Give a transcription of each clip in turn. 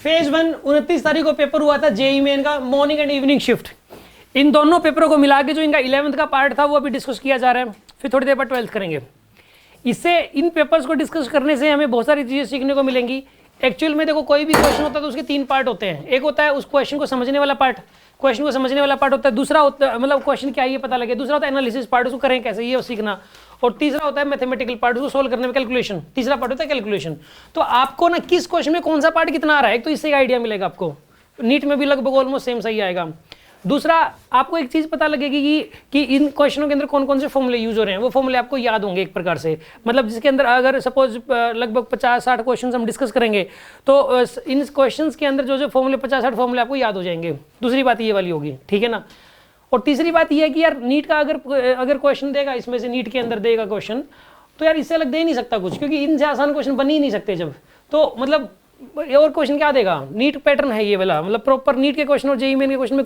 Phase 1 29 तारीख को paper हुआ था जेई मेन का, मॉर्निंग एंड इवनिंग शिफ्ट। इन दोनों पेपरों को मिला के जो इनका 11th का पार्ट था वो अभी डिस्कस किया जा रहा है, फिर थोड़ी देर बाद 12th करेंगे। इससे इन पेपर्स को डिस्कस करने से हमें बहुत सारी चीज़ें सीखने को मिलेंगी। एक्चुअल में देखो कोई भी क्वेश्चन होता है तो उसके 3 पार्ट होते हैं। एक होता है उस क्वेश्चन को समझने वाला पार्ट, क्वेश्चन को समझने वाला पार्ट होता है। दूसरा होता है मतलब क्वेश्चन क्या है ये पता लगे। दूसरा होता है एनालिसिस पार्ट, उसको करें कैसे ये सीखना। और तीसरा होता है मैथमेटिकल पार्ट, उसको सोल्व करने में कैलकुलेशन। तीसरा पार्ट होता है कैलकुलेशन। तो आपको ना किस क्वेश्चन में कौन सा पार्ट कितना आ रहा है, एक तो इससे आइडिया मिलेगा आपको। नीट में भी लगभग ऑलमोस्ट सेम सही आएगा। दूसरा आपको एक चीज पता लगेगी कि इन क्वेश्चनों के अंदर कौन कौन से फॉर्मूले यूज हो रहे हैं, वो फॉर्मूले आपको याद होंगे एक प्रकार से। मतलब जिसके अंदर अगर सपोज लगभग 50-60 क्वेश्चन हम डिस्कस करेंगे तो इन क्वेश्चंस के अंदर जो जो फॉर्मूले 50-60 फॉर्मूले आपको याद हो जाएंगे। दूसरी बात ये वाली होगी, ठीक है ना। और तीसरी बात ये है कि यार नीट का अगर क्वेश्चन देगा, इसमें से नीट के अंदर देगा क्वेश्चन, तो यार इससे अलग दे ही नहीं सकता कुछ, क्योंकि इनसे आसान क्वेश्चन बन ही नहीं सकते जब। तो मतलब और क्वेश्चन क्या देगा, नीट पैटर्न है ये वाला, मतलब प्रॉपर नीट के क्वेश्चन और जेईई मेन के क्वेश्चन में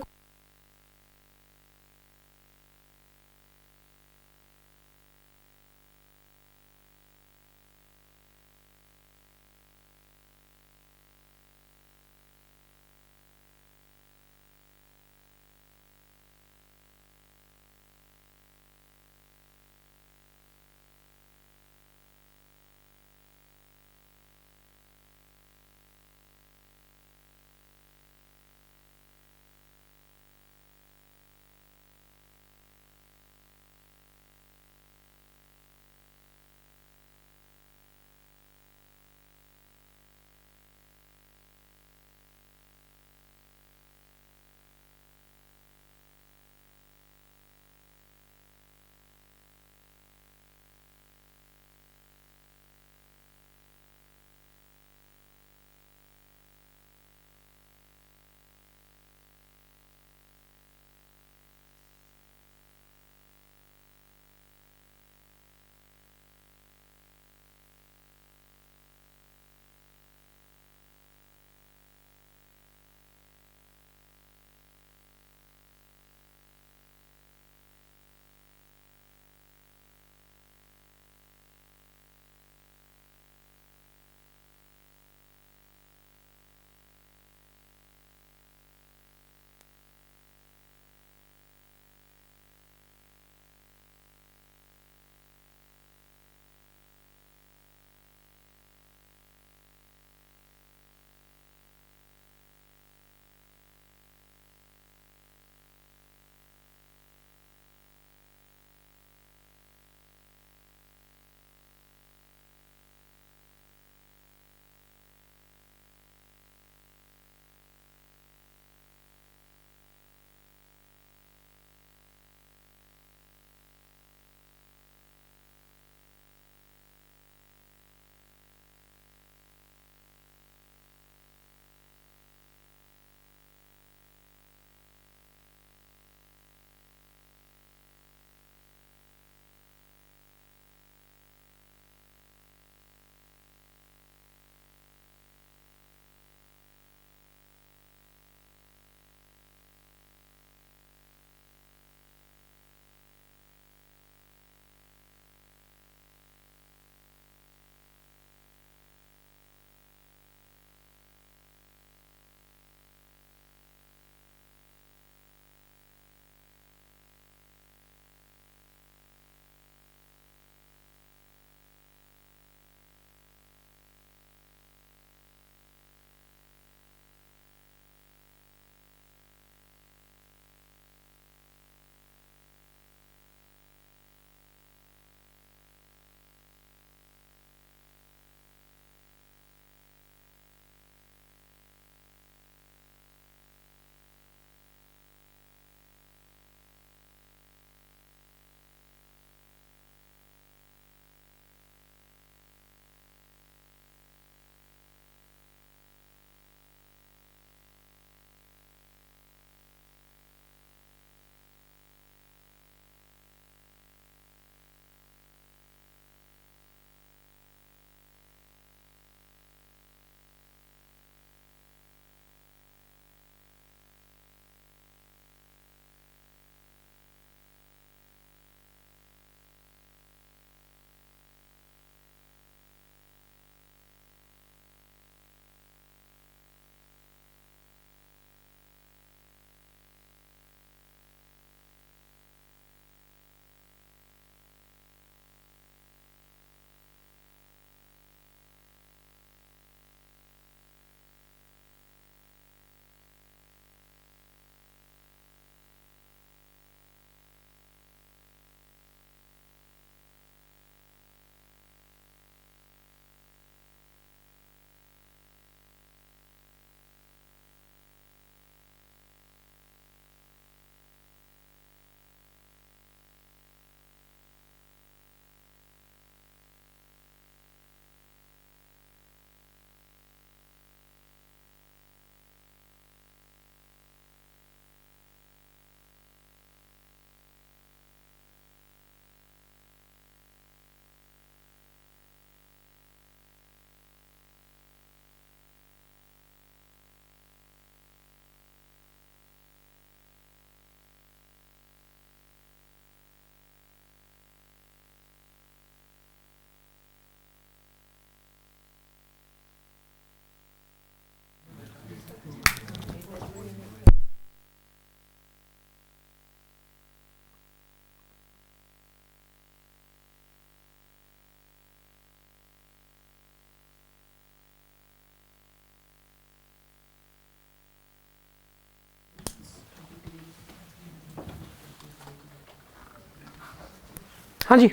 हाँ जी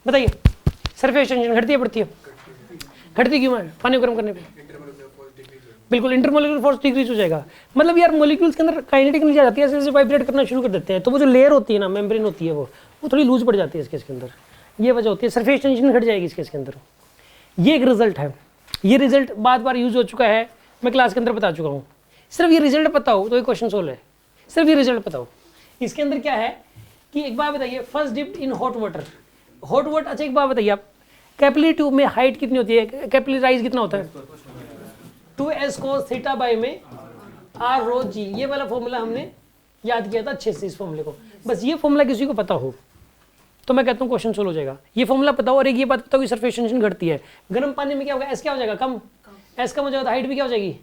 बताइए, सरफेस टेंशन घटती है बढ़ती है? घटती क्यों है? पानी को गर्म करने पे बिल्कुल इंटरमोलिकुलर फोर्स डिक्रीज हो जाएगा। मतलब यार मॉलिक्यूल्स के अंदर काइनेटिक एनर्जी आ जाती है, ऐसे ऐसे वाइब्रेट करना शुरू कर देते हैं, तो वो जो लेयर होती है ना, मेम्ब्रेन होती है, वो थोड़ी लूज पड़ जाती है इसके अंदर, ये वजह होती है, सरफेस टेंशन घट जाएगी इसके अंदर। ये एक रिजल्ट है, ये रिजल्ट बार यूज हो चुका है, मैं क्लास के अंदर बता चुका हूँ। सिर्फ ये रिजल्ट पता हो तो ये क्वेश्चन सोल्व है, सिर्फ ये रिजल्ट पता हो। इसके अंदर क्या है कि एक बात बताइए, first dip in hot water, hot water. अच्छा एक बात बताइए आप, कैपिलरी ट्यूब में हाइट कितनी होती है, कैपिलरी राइज कितना होता है? 2s cos थीटा बाई में r rho g। ये वाला फॉर्मूला हमने याद किया था अच्छे से, इस फॉर्मूले को। बस ये फॉर्मूला किसी को पता हो तो मैं कहता हूँ क्वेश्चन सोल्व हो जाएगा। ये फॉर्मूला पता हो और एक ये बात पता हो कि सरफेस टेंशन घटती है। गर्म पानी में क्या होगा, एस क्या हो जाएगा, कम। एस कम हो जाएगा तो हाइट भी क्या हो जाएगी,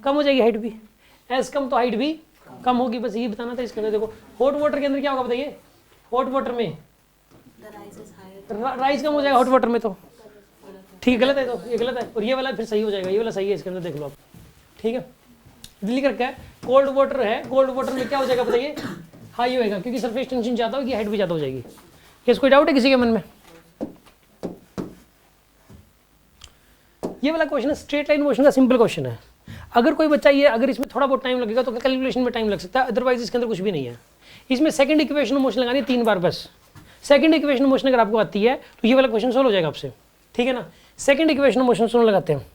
कम हो जाएगी, हाइट भी। एस कम तो हाइट भी कम होगी, बस ये बताना था इसके अंदर। देखो हॉट वाटर के अंदर क्या होगा बताइए, हॉट वाटर में राइज कम हो जाएगा हॉट वाटर में, तो ठीक है, गलत है, तो ये गलत है। और ये वाला फिर सही हो जाएगा, ये वाला सही है इसके अंदर, देख लो आप, ठीक है। दिल्ली करके कोल्ड वाटर है, कोल्ड वाटर में क्या हो जाएगा बताइए, हाई होएगा, क्योंकि सरफेस टेंशन ज़्यादा होगी, हाइट भी ज़्यादा हो जाएगी। क्या कोई डाउट है किसी के मन में? ये वाला क्वेश्चन है, स्ट्रेट लाइन मोशन का सिंपल क्वेश्चन है। अगर कोई बच्चा ये, अगर इसमें थोड़ा बहुत टाइम लगेगा तो कैलकुलेशन में टाइम लग सकता है, अदरवाइज इसके अंदर कुछ भी नहीं है। इसमें सेकंड इक्वेशन ऑफ मोशन लगानी है 3 बार बस। सेकंड इक्वेशन ऑफ मोशन अगर आपको आती है तो ये वाला क्वेश्चन सोल्व हो जाएगा आपसे, ठीक है ना। Second equation of motion solve लगाते हैं।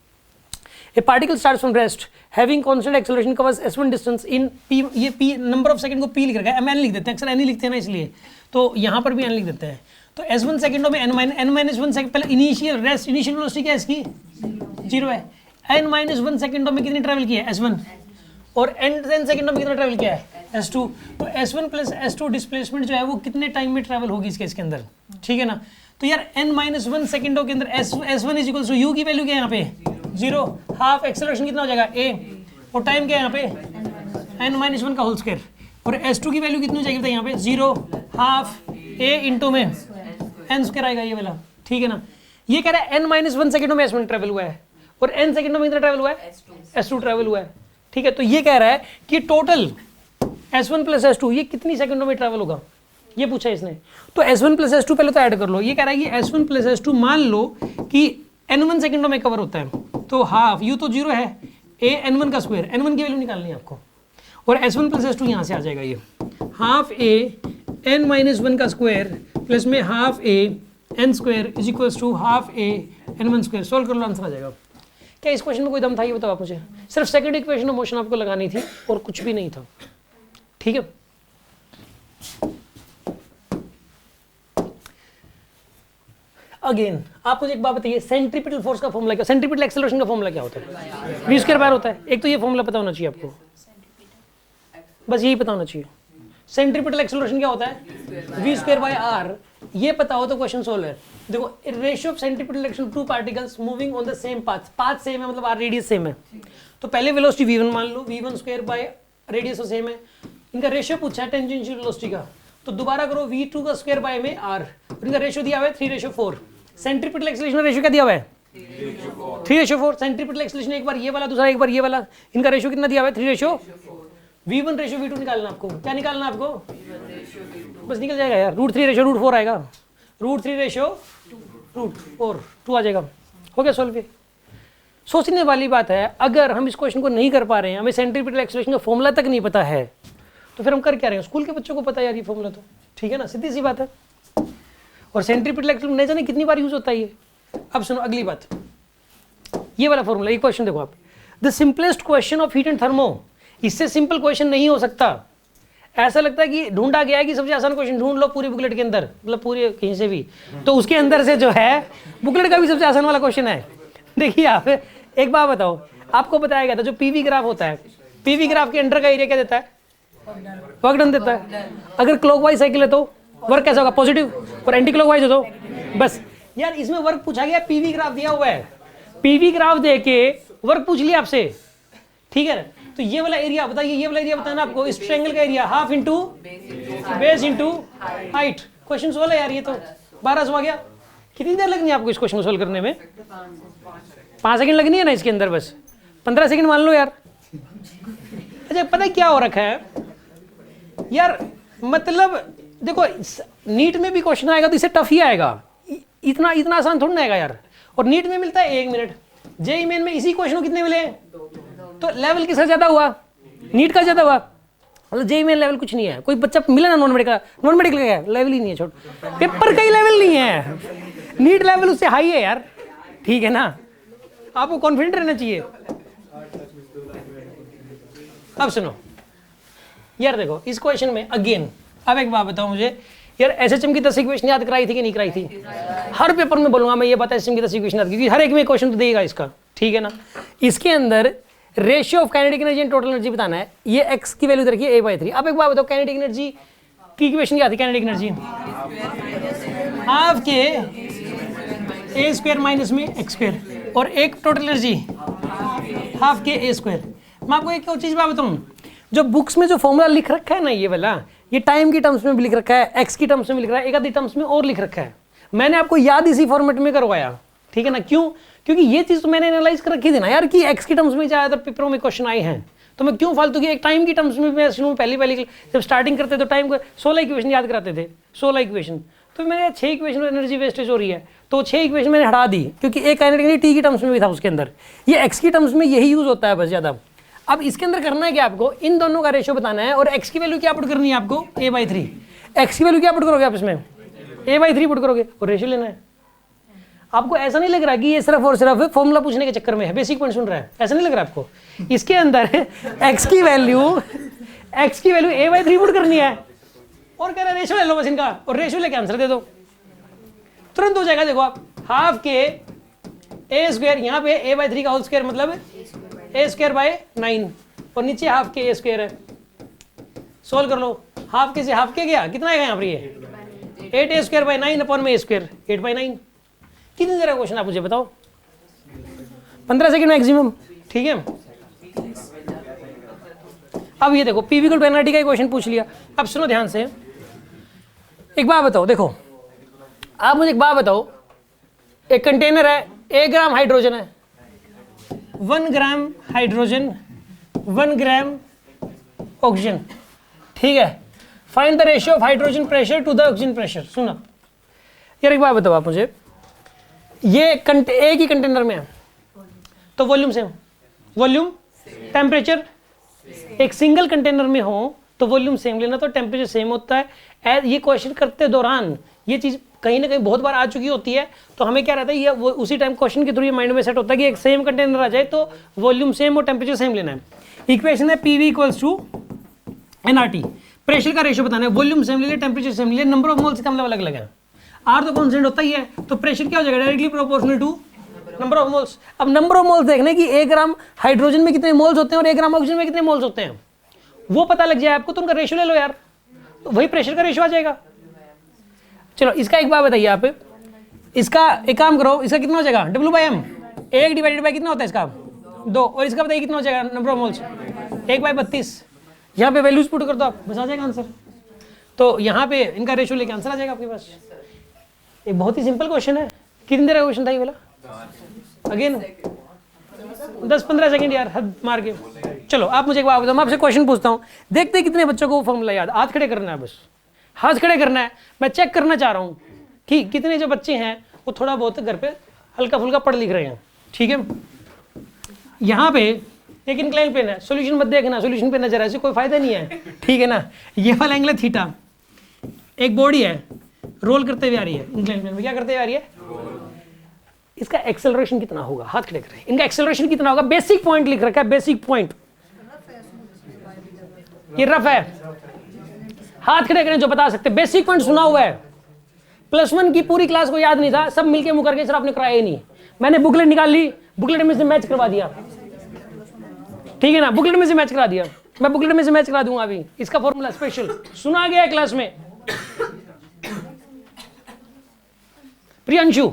ए particle starts from rest having constant acceleration covers s1 distance in p, ये p नंबर ऑफ सेकंड को p लिख रखा है, mn लिख देते हैं, अक्सर n ही लिखते हैं ना, इसलिए तो यहाँ पर भी n लिख देते हैं। तो s1 सेकंडों में n-1 सेकंड, पहले इनिशियल रेस्ट, इनिशियल वेलोसिटी क्या है इसकी, 0 है। n-1 सेकंडों में कितनी ट्रैवल की है, s1, और n सेकंडों में कितना ट्रैवल किया है, s2। तो s1 प्लस s2 डिस्प्लेसमेंट जो है वो कितने टाइम में ट्रैवल होगी इसके अंदर, ठीक है ना। तो यार n-1 सेकंडों के अंदर s1 is equal to u की वैल्यू क्या है यहाँ पे 0, हाफ एक्सेलरेशन कितना हो जाएगा a, और टाइम क्या है यहाँ पे n-1 का होल स्क्वायर, और s2 की वैल्यू कितनी हो जाएगी यहाँ पे 0, हाफ a इंटू में n स्क्वायर आएगा ये वाला, ठीक है ना। ये कह रहा है n-1 सेकंडों में s1 ट्रैवल हुआ है, और n सेकंडों में कितना ट्रैवल हुआ है, s2 ट्रैवल हुआ है, ठीक है। तो ये कह रहा है कि टोटल s1 प्लस s2 ये कितनी सेकंडों में ट्रैवल होगा, ये पूछा है इसने। तो s1 प्लस s2 पहले तो ऐड कर लो। ये कह रहा है कि s1 प्लस s2 मान लो कि n1 सेकंडों में कवर होता है, तो हाफ u तो 0 है, a n1 का स्क्वायर, n1 की वैल्यू निकालनी है आपको, और s1 प्लस s2 यहाँ से आ जाएगा, ये हाफ a n-1 का स्क्वायर प्लस में half a n square is equals to half a n1 square. Solve कर लो, आंसर आ जाएगा। क्या इस क्वेश्चन में कोई दम था, ये बताओ आप मुझे। सिर्फ सेकंड इक्वेशन ऑफ मोशन आपको लगानी थी और कुछ भी नहीं था, ठीक है। अगेन आप मुझे एक बात बताइए, सेंट्रीपिटल फोर्स का फॉर्मूला क्या, सेंट्रीपिटल एक्सेलरेशन का फॉर्मूला क्या होता है, v स्क्वायर बार होता है। एक तो ये फॉर्मूला पता होना चाहिए आपको, बस यही पता होना चाहिए। सेंट्रीपिटल एक्सेलरेशन क्या होता है, v स्क्वायर बाय r। ये पता हो तो क्वेश्चन सोल्व है। देखो ratio of centripetal acceleration two particles moving on the same path, path same है मतलब r रेडियस सेम है, तो पहले वेलोसिटी v1 मान लो, v1 स्क्वायर बाय रेडियस तो सेम है, इनका रेशियो पूछा है टेंजेंशियल वेलोसिटी का, तो दोबारा करो v2 का स्क्वायर बाय में r, इनका रेशियो दिया हुआ है 3:4। सेंट्रीपिटल एक्सेलरेशन का रेशियो क्या दिया हुआ है 3:4। सेंट्रीपिटल एक्सेलरेशन एक बार ये वाला, दूसरा एक बार ये वाला, इनका रेशियो कितना दिया हुआ है 3:4। v1 रेशियो v2 निकालना आपको, क्या निकालना आपको, बस निकल जाएगा यार, √3/√4 आएगा, √3/√4 2 आ जाएगा, हो गया सॉल्व। सोचने वाली बात है, अगर हम इस क्वेश्चन को नहीं कर पा रहे हैं, हमें सेंट्रीपिटल एक्सेलरेशन का फॉर्मूला तक नहीं पता है, तो फिर हम कर क्या रहे हैं। स्कूल के बच्चों को पता है यार ये फॉर्मूला, तो ठीक है ना, सीधी सी बात है। और सेंट्रीपिटल एक्सेलरेशन नहीं जाने कितनी बार यूज होता है ये। अब सुनो अगली बात, ये वाला फॉर्मूला, ये क्वेश्चन देखो आप, the simplest question of heat and thermo, इससे सिंपल क्वेश्चन नहीं हो सकता। ऐसा लगता है कि ढूंढा गया है कि सबसे आसान क्वेश्चन ढूंढ लो पूरी बुकलेट के अंदर, मतलब पूरी कहीं से भी, तो उसके अंदर से जो है बुकलेट का भी सबसे आसान वाला क्वेश्चन है। देखिए आप एक बात बताओ, आपको बताया गया था जो पीवी ग्राफ होता है, पीवी ग्राफ के अंडर का एरिया क्या देता है, वर्क डन देता है। अगर क्लॉकवाइज साइकिल है तो वर्क कैसा होगा, पॉजिटिव, और एंटी क्लॉकवाइज हो तो बस। यार इसमें वर्क पूछा गया, पीवी ग्राफ दिया हुआ है, पीवी ग्राफ दे के वर्क पूछ लिया आपसे, ठीक है। तो ये वाला एरिया बताइए, ये वाला एरिया बताना आपको, इस ट्रायंगल का area half into base into height. Question solve है यार, ये तो 1200 आ गया। कितनी देर लगनी है आपको इस क्वेश्चन को सोल्व करने में, 5 सेकंड लगनी है ना इसके अंदर, बस 15 सेकंड मान लो यार। अच्छा पता है क्या हो रखा है यार, मतलब देखो नीट में भी क्वेश्चन आएगा तो इससे टफ ही आएगा, इतना इतना आसान थोड़ा ना आएगा यार। और नीट में मिलता है 1 मिनट, जेईई मेन में इसी क्वेश्चन को कितने मिले, तो लेवल किसका ज्यादा हुआ, नीट का ज्यादा हुआ। मतलब जेईई मेन लेवल कुछ नहीं है, कोई बच्चा मिला ना नॉन मेडिकल का लेवल ही नहीं है, छोड़ पेपर का ही लेवल नहीं है, नीट लेवल उससे हाई है यार, ठीक है ना, आपको कॉन्फिडेंट रहना चाहिए। अब सुनो यार, देखो इस क्वेश्चन में अगेन, अब एक बात बताओ मुझे यार, एसएचएम की 10 इक्वेशन याद कराई थी कि नहीं कराई थी? हर पेपर में बोलूंगा मैं ये बात, एसएचएम की 10 इक्वेशन याद, क्योंकि हर एक में क्वेश्चन तो देगा इसका, ठीक है ना। इसके अंदर ratio of kinetic energy and total energy बताना है, ये एक्स की वैल्यू रखिए a/3। अब एक बात बताओ, काइनेटिक एनर्जी की इक्वेशन क्या थी? काइनेटिक एनर्जी हाफ के a स्क्वायर माइनस में x स्क्वायर, और एक टोटल एनर्जी हाफ के a स्क्वायर। मैं आपको एक और चीज बात बताऊं, जो बुक्स में जो फॉर्मूला लिख रखा है ना ये वाला, ये टाइम की टर्म्स में भी लिख रखा है, एक्स की टर्म्स में भी लिख रहा है, एक आधी टर्म्स में और लिख रखा है, मैंने आपको याद इसी फॉर्मेट में करवाया, ठीक है ना। क्यों? क्योंकि ये चीज तो मैंने एनालाइज कर रखी थी ना यार, कि एक्स की टर्म्स में ज्यादातर पेपरों में क्वेश्चन आए हैं, तो मैं क्यों फालतू की एक टाइम की टर्म्स में, मैं शुरू पहली जब स्टार्टिंग करते तो टाइम को 16 इक्वेशन याद कराते थे, 16 इक्वेशन, तो मैंने 6 इक्वेशन एनर्जी वेस्टेज हो रही है, तो 6 इक्वेशन मैंने हटा दी, क्योंकि एक काइनेटिक एनर्जी टी की टर्म्स में भी था उसके अंदर, ये एक्स की टर्म्स में यही यूज होता है बस ज्यादा। अब इसके अंदर करना है क्या आपको, इन दोनों का रेशियो बताना है, और एक्स की वैल्यू क्या पुट करनी है आपको, a/3। एक्स की वैल्यू क्या पुट करोगे आप इसमें, a/3 पुट करोगे, और रेशियो लेना है। आपको ऐसा नहीं लग रहा कि ये सिर्फ और सिर्फ फॉर्मूला पूछने के चक्कर में है, बेसिक पॉइंट सुन रहा है, ऐसा नहीं लग रहा आपको? इसके अंदर एक्स की वैल्यू a/3 पुट करनी है, और कह रहा है रेशियो ले लो बस इनका, और रेशियो लेके आंसर दे दो, तुरंत हो जाएगा। देखो आप, हाफ के a स्क्वायर, यहाँ पे a/3 का होल स्क्वायर मतलब a स्क्वायर बाय 9, और नीचे हाफ के a स्क्वायर है, सोल्व कर लो, हाफ के से हाफ के गया, कितना आएगा यहाँ पर, ये 8a स्क्वायर बाय 9 अपॉन में a स्क्वायर, 8/9। कितनी देर का क्वेश्चन आप मुझे बताओ, 15 सेकंड मैक्सिमम, ठीक है। अब ये देखो पीवी इक्वल टू एनआरटी का क्वेश्चन पूछ लिया। अब सुनो ध्यान से, एक बात बताओ, देखो आप मुझे एक बात बताओ, एक कंटेनर है, 1 ग्राम हाइड्रोजन है, 1 ग्राम हाइड्रोजन, 1 ग्राम ऑक्सीजन, ठीक है। Find the ratio of hydrogen pressure to the oxygen pressure. सुना यार, एक बात बताओ आप मुझे, ये एक ही कंटेनर में है तो वॉल्यूम सेम, वॉल्यूम टेम्परेचर एक सिंगल कंटेनर में हो तो वॉल्यूम सेम लेना, तो टेम्परेचर सेम होता है। ये क्वेश्चन करते दौरान ये चीज कहीं ना कहीं बहुत बार आ चुकी होती है, तो हमें क्या रहता है, ये वो उसी टाइम क्वेश्चन के थ्रू ये माइंड में सेट होता है कि एक सेम कंटेनर आ जाए तो वॉल्यूम सेम और टेम्परेचर सेम लेना है। इक्वेशन है PV equals to nRT, pressure का रेशियो बताना है, वॉल्यूम सेम ले लिया, टेम्परेचर सेम ले लिया, नंबर ऑफ मोल्स का मतलब अलग अलग है, आर तो कांस्टेंट होता ही है, तो प्रेशर क्या हो जाएगा, directly proportional to number of moles. अब नंबर ऑफ मोल्स देखने की 1 ग्राम हाइड्रोजन में कितने मोल्स होते हैं और 1 ग्राम ऑक्सीजन में कितने मोल्स होते हैं, वो पता लग जाए आपको, तो उनका रेशियो ले लो यार, तो वही प्रेशर का रेशियो आ जाएगा। चलो इसका एक बात बताइए आप, इसका एक काम करो, इसका कितना हो जाएगा, W/m, 1 डिवाइडेड बाई कितना होता है इसका, 2, और इसका बताइए कितना हो जाएगा नंबर ऑफ मोल्स, 1/32। यहाँ पे वैल्यूज पुट कर दो आप, बस आ जाएगा आंसर। तो यहाँ पे इनका रेशियो लेके आंसर आ जाएगा आपके पास। एक बहुत ही सिंपल क्वेश्चन है, कितनी देर का क्वेश्चन था ये वाला, अगेन 10-15 सेकंड यार, हद मार के। चलो आप मुझे एक बात बताओ, मैं आपसे क्वेश्चन पूछता हूँ, देखते हैं कितने बच्चों को वो फॉर्मूला याद, हाथ खड़े करना है, बस हाथ खड़े करना है, मैं चेक करना चाह रहा हूँ कि कितने जो बच्चे हैं वो थोड़ा बहुत घर पे हल्का फुल्का पढ़ लिख रहे हैं, ठीक है। यहाँ पे एक इंक्लाइन पेन है, सोल्यूशन मत देखना, सोल्यूशन पे नजर है, इससे कोई फायदा नहीं है, ठीक है ना। ये वाला एंगल है थीटा, एक बॉडी है रोल करते हुए आ रही है, इंक्लाइन प्लेन में क्या करते हुए आ रही है, इसका एक्सेलरेशन कितना होगा, हाथ खड़े करें, इनका एक्सेलरेशन कितना होगा, बेसिक पॉइंट लिख रखा है, बेसिक पॉइंट, ये रफ है, हाथ खड़े करें जो बता सकते, बेसिक पॉइंट सुना हुआ है, +1 की पूरी क्लास को याद नहीं था, सब मिलके मुकर के, सर आपने कराया ही नहीं, मैंने बुकलेट निकाल ली, बुकलेट में से मैच करवा दिया, ठीक है ना, बुकलेट में से मैच करा दिया, मैं बुकलेट में से मैच करा दूंगा अभी, इसका फॉर्मूला स्पेशल सुना गया है क्लास में। प्रियांशु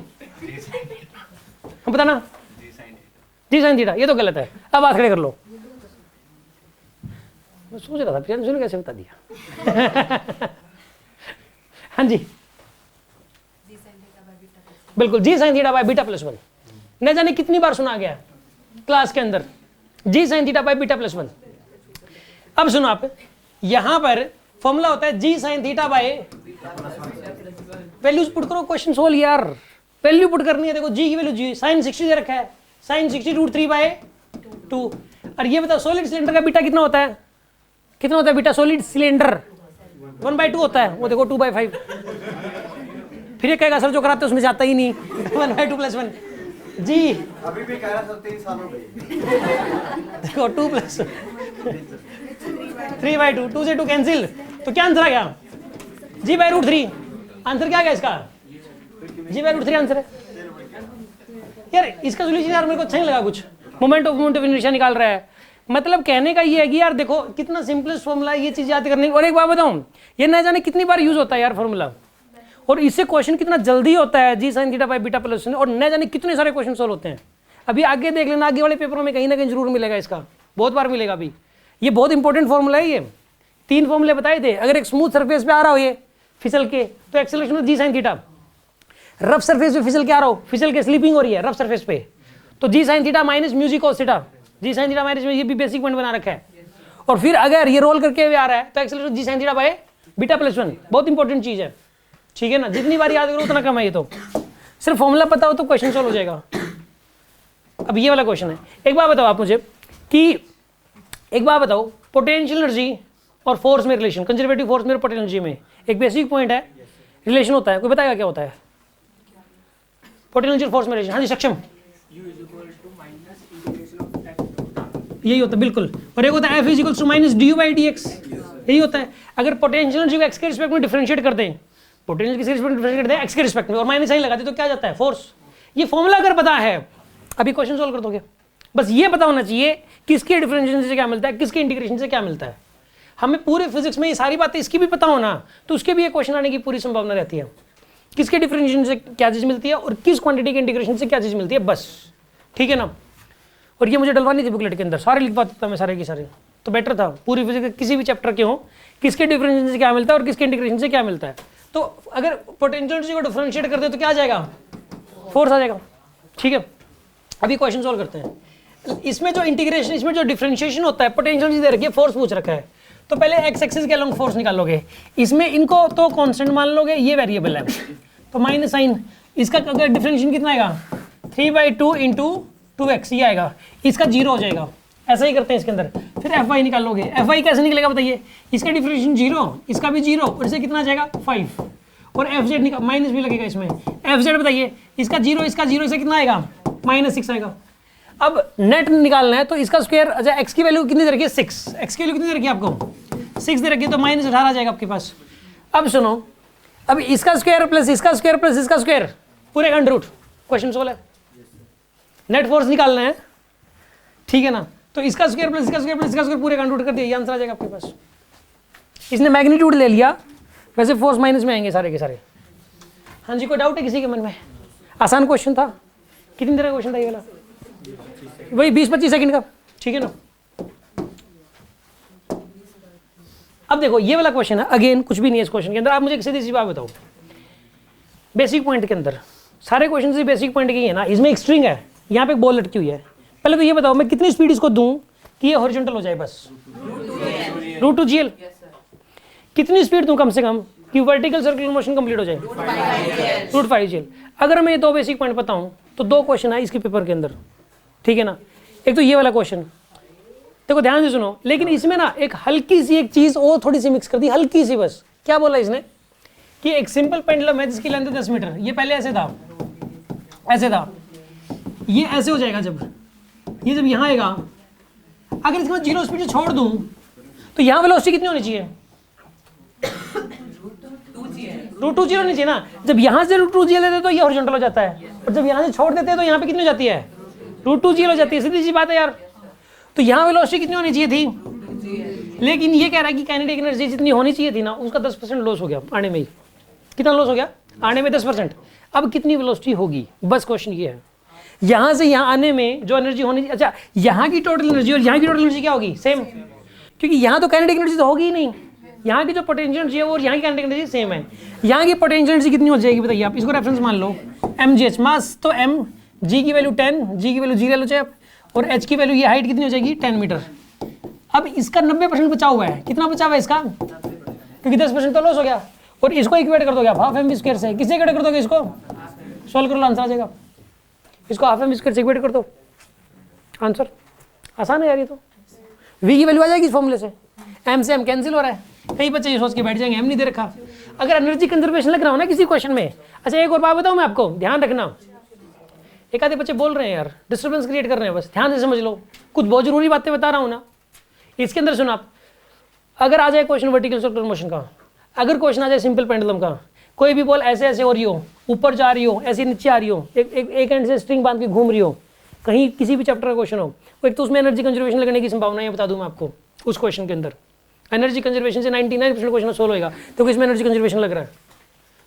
हम बताना, जी साइन थीटा, ये तो गलत है, अब हाथ खड़े कर लो। मैं सोच रहा था प्रियांशु ने कैसे बता दिया। हाँ जी बिल्कुल, जी साइन थीटा बाय बीटा +1, न जाने कितनी बार सुना गया क्लास के अंदर, g sine theta by beta +1। अब सुनो आप, यहां पर फॉर्मूला होता है g sine theta by, values put करो, क्वेश्चन सोल्व यार, वैल्यू पुट करनी है। देखो जी की वैल्यू जी साइन 60 दे रखा है, साइन 60 √3/2। और ये बताओ सॉलिड सिलेंडर का बीटा कितना होता है, कितना होता है बीटा सॉलिड सिलेंडर 1/2 होता है, वो देखो 2/5। फिर ये कहेगा सर जो कराते उसमें जाता ही नहीं 1/2 + 1 जी अभी भी कह रहा सर 3 साल हो गए। देखो 2 + 3/2, 2 से 2 कैंसिल, तो क्या आंसर आ गया g/√3। आंसर क्या गया इसका, g/√3 आंसर है। यार इसका सोल्यूशन यार मेरे को अच्छा नहीं लगा, कुछ मोमेंट ऑफ इनर्शिया निकाल रहा है। मतलब कहने का ये है कि यार देखो कितना सिंपलेस्ट फॉर्मूला है ये चीज याद करने की। और एक बात बताऊं, ये न जाने कितनी बार यूज होता है यार फॉर्मूला, और इससे क्वेश्चन कितना जल्दी होता है g sine theta by beta plus, और न जाने कितने सारे क्वेश्चन सोल्व होते हैं। अभी आगे देख लेना, आगे वाले पेपरों में कहीं ना कहीं जरूर मिलेगा इसका, बहुत बार मिलेगा। अभी ये बहुत इंपॉर्टेंट फॉर्मूला है। ये 3 फॉर्मूले बताए थे। अगर एक स्मूथ सरफेस पे आ रहा हो ये फिसल के, तो acceleration g sine theta, rough surface पे फिसल के आ रहा हो, फिसल के स्लीपिंग हो रही है रफ सरफेस पे, तो g sine theta minus mu k cos theta, g sine theta minus, ये भी बेसिक पॉइंट बना रखा है। और फिर अगर ये रोल करके हुए आ रहा है तो acceleration g sine theta by beta plus 1, बहुत इंपॉर्टेंट चीज है, ठीक है ना। जितनी बार याद करो उतना कम है। ये तो सिर्फ फॉर्मूला पता हो तो क्वेश्चन सॉल्व हो जाएगा। अब ये वाला क्वेश्चन है, एक बात बताओ आप मुझे कि एक बात बताओ पोटेंशियल एनर्जी और फोर्स में रिलेशन, कंजर्वेटिव फोर्स में पोटेंशियल एनर्जी में एक बेसिक पॉइंट है, रिलेशन होता है। कोई बताएगा क्या होता है पोटेंशियल फोर्स में रिलेशन? हाँ जी सक्षम, यही होता है बिल्कुल। और एक होता है F = -du/dx, यही होता है। अगर पोटेंशियल एनर्जी को x के रिस्पेक्ट में डिफरेंशिएट कर दें, पोटेंशियल किसके रिस्पेक्ट में डिफरेंशिएट कर दें, x के रिस्पेक्ट में, और माइनस साइन लगा दे तो क्या जाता है फोर्स। ये फॉर्मूला अगर पता है अभी क्वेश्चन सोल्व कर दोगे। बस ये पता होना चाहिए किसके डिफरेंशिएशन से क्या मिलता है, किसके इंटीग्रेशन से क्या मिलता है। हमें पूरे फिजिक्स में ये सारी बातें इसकी भी पता होना, तो उसके भी ये क्वेश्चन आने की पूरी संभावना रहती है। किसके डिफरेंशिएशन से क्या चीज मिलती है और किस क्वांटिटी के इंटीग्रेशन से क्या चीज मिलती है, बस ठीक है ना। और ये मुझे डलवानी थी बुकलेट के अंदर, सारे लिख पाता था मैं सारे की सारे, तो बेटर था पूरी फिजिक्स किसी भी चैप्टर के हो, किसके डिफरेंशिएशन से क्या मिलता है और किसके इंटीग्रेशन से क्या मिलता है। तो अगर पोटेंशियल एनर्जी को डिफरेंशिएट कर दे तो क्या आ जाएगा, फोर्स आ जाएगा, ठीक है। अभी क्वेश्चन सॉल्व करते हैं। इसमें जो इंटीग्रेशन, इसमें जो डिफरेंशिएशन होता है, पोटेंशियल एनर्जी दे रखी है, फोर्स पूछ रखा है, तो पहले एक्स एक्सिस के अलोंग फोर्स निकालोगे। इसमें इनको तो कांस्टेंट मान लोगे, ये वेरिएबल है, तो माइनस साइन, इसका अगर डिफरेंशिएशन कितना आएगा 3/2 × 2x ये आएगा, इसका 0 हो जाएगा। ऐसा ही करते हैं इसके अंदर। फिर Fy निकालोगे, Fy कैसे निकलेगा बताइए, इसका डिफरेंशिएशन 0, इसका भी 0, और इसे कितना आ जाएगा 5, और Fz निकाल, माइनस भी लगेगा इसमें। Fz बताइए, इसका 0, इसका 0, इसे कितना आएगा -6 आएगा। अब नेट निकालना है तो इसका स्क्वायर, अच्छा x की वैल्यू कितनी दे रखी है 6, x की वैल्यू कितनी दे रखी है आपको 6 दे रखी है, तो -18 आ जाएगा आपके पास। अब सुनो, अब इसका स्क्वायर प्लस इसका स्क्वायर प्लस इसका स्क्वायर पूरे का अंडर रूट, क्वेश्चन सोल्व है। नेट फोर्स निकालना है, ठीक है ना, तो इसका स्क्वायर प्लस इसका स्क्वायर प्लस इसका स्क्वायर पूरे का अंडर रूट कर दिया, ये आंसर आ जाएगा आपके पास। इसने मैग्नीट्यूड ले लिया, वैसे फोर्स माइनस में आएंगे सारे के सारे। हाँ जी, कोई डाउट है किसी के मन में? आसान क्वेश्चन था, कितनी देर का क्वेश्चन था ये वाला, वही 20-25 सेकंड का, ठीक है ना। अब देखो ये वाला क्वेश्चन है, अगेन कुछ भी नहीं है इस क्वेश्चन के अंदर। आप मुझे सीधी सी बात बताओ, बेसिक पॉइंट के अंदर सारे क्वेश्चन से बेसिक पॉइंट की है ना, इसमें एक स्ट्रिंग है, यहाँ पे एक बॉल लटकी हुई है। पहले तो ये बताओ मैं कितनी स्पीड इसको दूं कि ये हॉरिजॉन्टल हो जाए, बस √2gl। कितनी स्पीड दूं कम से कम कि वर्टिकल सर्कुलर मोशन कंप्लीट हो जाए, √5gl। अगर हमें ये 2 बेसिक पॉइंट पता हूं तो 2 क्वेश्चन है इसके पेपर के अंदर, ठीक है ना। एक तो ये वाला क्वेश्चन, देखो ध्यान से सुनो, लेकिन इसमें ना एक हल्की सी एक चीज और थोड़ी सी मिक्स कर दी, हल्की सी बस। क्या बोला इसने कि एक सिंपल पेंडुलम है जिसकी लेंथ है 10 मीटर, ये पहले ऐसे था, ऐसे था, ये ऐसे हो जाएगा जब ये जब यहाँ आएगा, अगर इसके बाद 0 स्पीड से छोड़ दूं तो यहाँ वेलोसिटी कितनी होनी चाहिए, √2gl होनी चाहिए ना। जब यहाँ से √2gl लेते तो ये हॉरिजॉन्टल हो जाता है, और जब यहाँ से छोड़ देते हैं तो यहाँ पे कितनी हो जाती है, √2gl हो जाती है। सीधी सी बात है यार। तो यहाँ वेलोसिटी कितनी होनी चाहिए थी, लेकिन ये कह रहा है कि काइनेटिक एनर्जी जितनी होनी चाहिए थी ना, उसका 10% लॉस हो गया आने में ही। कितना लॉस हो गया आने में 10%। अब कितनी वेलोसिटी होगी, बस क्वेश्चन ये है। यहाँ से यहाँ आने में जो एनर्जी होनी, अच्छा यहाँ की टोटल एनर्जी और यहाँ की टोटल एनर्जी क्या होगी, सेम, क्योंकि यहाँ तो काइनेटिक एनर्जी तो होगी ही नहीं। यहाँ की जो पोटेंशियल एनर्जी है और यहाँ की काइनेटिक एनर्जी सेम है। यहाँ की पोटेंशियल एनर्जी कितनी हो जाएगी बताइए आप, इसको रेफरेंस मान लो mgh मास, तो m g की वैल्यू 10, g की वैल्यू 0 ले जाए, और h की वैल्यू ये हाइट कितनी हो जाएगी 10 मीटर। अब इसका 90% बचा हुआ है, कितना बचा हुआ है इसका क्योंकि 10% तो लॉस हो गया। और इसको इक्वेट कर दोगे आप हाफ एम स्क्वायर से, किससे इक्वेट कर दोगे इसको, सॉल्व कर लो आंसर आ जाएगा। इसको हाफ एम स्क्वायर से इक्वेट कर दो, आंसर आसान है यार ये तो। v की वैल्यू आ जाएगी इस फॉर्मूले से, m से m कैंसिल हो रहा है। कई बच्चे ये सोच के बैठ जाएंगे m नहीं दे रखा। अगर एनर्जी कंजर्वेशन लग रहा हो ना किसी क्वेश्चन में, अच्छा एक और बात बताऊं मैं आपको, ध्यान रखना, एक आधे बच्चे बोल रहे हैं यार, डिस्टर्बेंस क्रिएट कर रहे हैं, बस ध्यान से समझ लो, कुछ बहुत जरूरी बातें बता रहा हूँ ना। इसके अंदर सुनो आप, अगर आ जाए क्वेश्चन वर्टिकल सर्कुलर मोशन का, अगर क्वेश्चन आ जाए सिंपल पेंडुलम का, कोई भी बॉल ऐसे ऐसे हो रही हो, ऊपर जा रही हो, ऐसे नीचे आ रही हो, एक एंड से स्ट्रिंग बांध के घूम रही हो, कहीं किसी भी चैप्टर का क्वेश्चन हो, एक तो उसमें एनर्जी कंजर्वेशन लगने की संभावना है, बता दूं मैं आपको। उस क्वेश्चन के अंदर एनर्जी कंजर्वेशन से 99% क्वेश्चन सोल्व होगा, तो इसमें एनर्जी कंजर्वेशन लग रहा है,